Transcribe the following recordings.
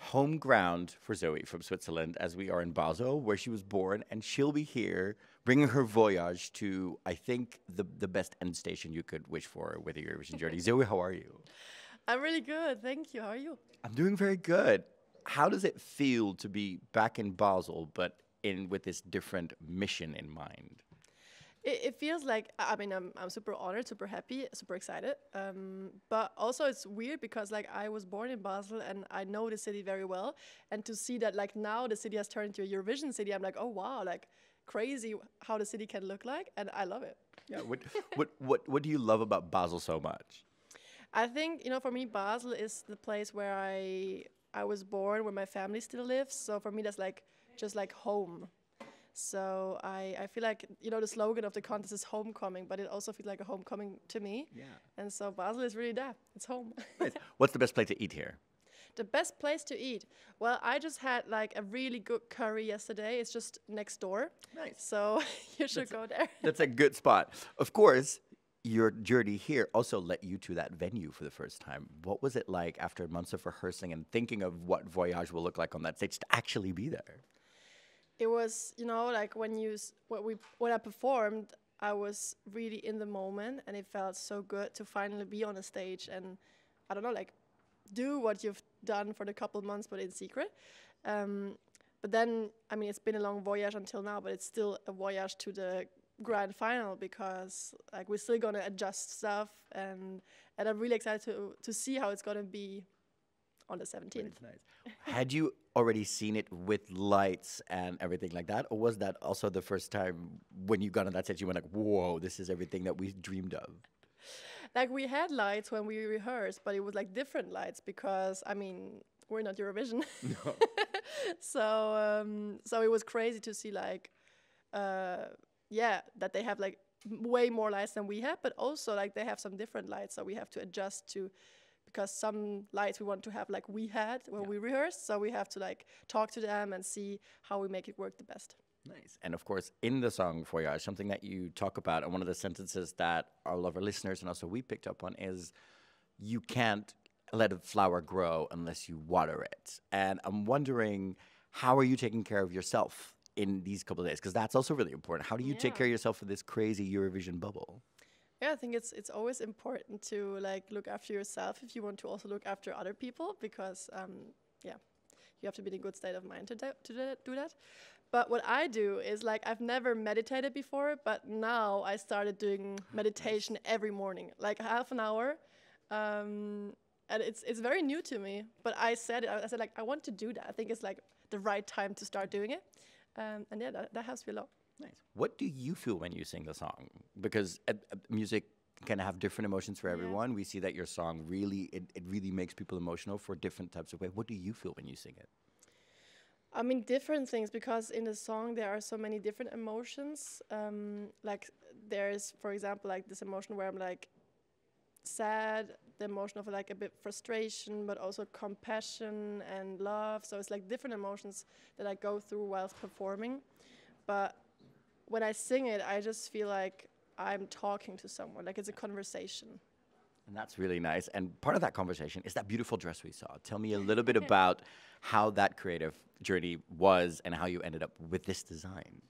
home ground for Zoe from Switzerland, as we are in Basel, where she was born, and she'll be here bringing her voyage to, I think, the best end station you could wish for with your Eurovision journey. Zoe, how are you? I'm really good, thank you. How are you? I'm doing very good. How does it feel to be back in Basel, but in with this different mission in mind? It feels like, I mean, I'm super honored, super happy, super excited. But also it's weird because like I was born in Basel and I know the city very well. And to see that like now the city has turned into a Eurovision city, I'm like, oh wow, like crazy how the city can look like. And I love it. Yeah. What do you love about Basel so much? I think, you know, for me, Basel is the place where I was born, where my family still lives. So for me, that's like just like home. So I feel like, you know, the slogan of the contest is homecoming, but it also feels like a homecoming to me. Yeah. And so Basel is really that. It's home. Nice. What's the best place to eat here? The best place to eat? Well, I just had like a really good curry yesterday. It's just next door. Nice. So you should go there. That's a good spot. Of course, your journey here also led you to that venue for the first time. What was it like after months of rehearsing and thinking of what Voyage will look like on that stage to actually be there? It was, you know, like when I performed, I was really in the moment, and it felt so good to finally be on a stage and, I don't know, like do what you've done for the couple months, but in secret. But then, I mean, it's been a long voyage until now, but it's still a voyage to the grand final because like we're still gonna adjust stuff, and I'm really excited to see how it's gonna be on the 17th. Nice. Had you already seen it with lights and everything like that, or was that also the first time when you got on that stage you went like, whoa, this is everything that we dreamed of? Like we had lights when we rehearsed, but it was like different lights because, I mean, we're not Eurovision. No. So it was crazy to see like, that they have like way more lights than we have, but also like they have some different lights, so we have to adjust to, because some lights we want to have like we had when we rehearsed, so we have to like talk to them and see how we make it work the best. Nice. And of course, in the song Voyage, something that you talk about, and one of the sentences that all of our listeners and also we picked up on is, you can't let a flower grow unless you water it. And I'm wondering, how are you taking care of yourself in these couple of days? Because that's also really important. How do you take care of yourself in this crazy Eurovision bubble? Yeah, I think it's always important to like look after yourself if you want to also look after other people, because you have to be in a good state of mind to do that. But what I do is like, I've never meditated before, but now I started doing meditation every morning, like half an hour. And it's very new to me, but I said like, I want to do that. I think it's like the right time to start doing it. And yeah, that helps me a lot. Nice. What do you feel when you sing the song? Because music can have different emotions for everyone. We see that your song really, it really makes people emotional for different types of ways. What do you feel when you sing it? I mean, different things, because in the song there are so many different emotions. Like there's, for example, like this emotion where I'm like sad, the emotion of like a bit frustration, but also compassion and love. So it's like different emotions that I go through whilst performing. But when I sing it, I just feel like I'm talking to someone, like it's a conversation. And that's really nice. And part of that conversation is that beautiful dress we saw. Tell me a little bit about how that creative journey was and how you ended up with this design.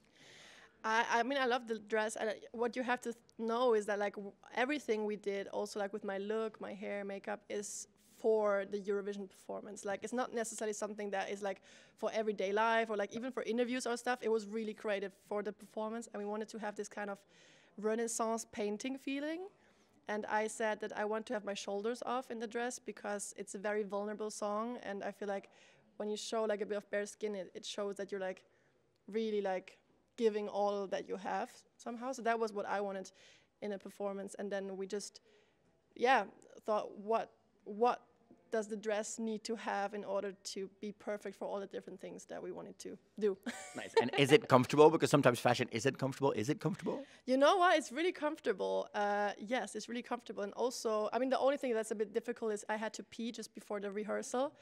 I mean, I love the dress. And what you have to know is that like everything we did, also like with my look, my hair, makeup, is for the Eurovision performance. Like it's not necessarily something that is like for everyday life or like even for interviews or stuff. It was really created for the performance, and we wanted to have this kind of Renaissance painting feeling. And I said that I want to have my shoulders off in the dress because it's a very vulnerable song, and I feel like when you show like a bit of bare skin, it shows that you're like really like giving all that you have somehow. So that was what I wanted in a performance. And then we just, thought, what does the dress need to have in order to be perfect for all the different things that we wanted to do? Nice. And is it comfortable? Because sometimes fashion isn't comfortable. Is it comfortable? You know what? It's really comfortable. Yes, it's really comfortable. And also, I mean, the only thing that's a bit difficult is I had to pee just before the rehearsal.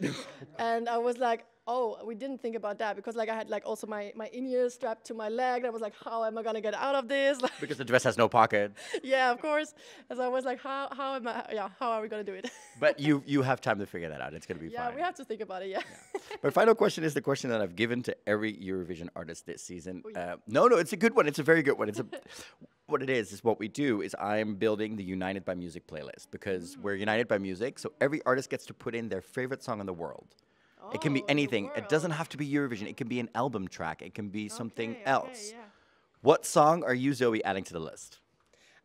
And I was like, Oh, we didn't think about that because like I had like also my in-ear strapped to my leg. And I was like, how am I gonna get out of this? Like, Because the dress has no pocket. yeah, of course. And so I was like, how are we gonna do it? But you have time to figure that out. It's gonna be Yeah, fine. we have to think about it. Yeah. My final question is the question that I've given to every Eurovision artist this season. No, it's a good one. It's a very good one. What it is what we do is I'm building the United by Music playlist because we're united by music. So every artist gets to put in their favorite song in the world. It can be anything. It doesn't have to be Eurovision. It can be an album track. It can be something else. Yeah. What song are you, Zoe, adding to the list?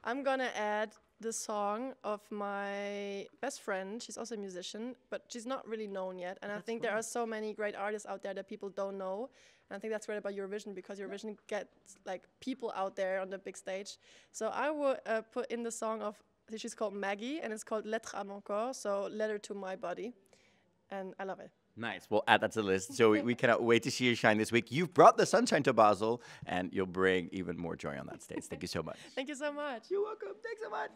I'm gonna add the song of my best friend. She's also a musician, but she's not really known yet. And I think there are so many great artists out there that people don't know. And I think that's great about Eurovision because Eurovision gets like people out there on the big stage. So I will put in the song of, she's called Maggie, and it's called Lettre à mon corps, so letter to my body. And I love it. Nice. We'll add that to the list. So we cannot wait to see you shine this week. You've brought the sunshine to Basel, and you'll bring even more joy on that stage. Thank you so much. Thank you so much. You're welcome. Thanks so much.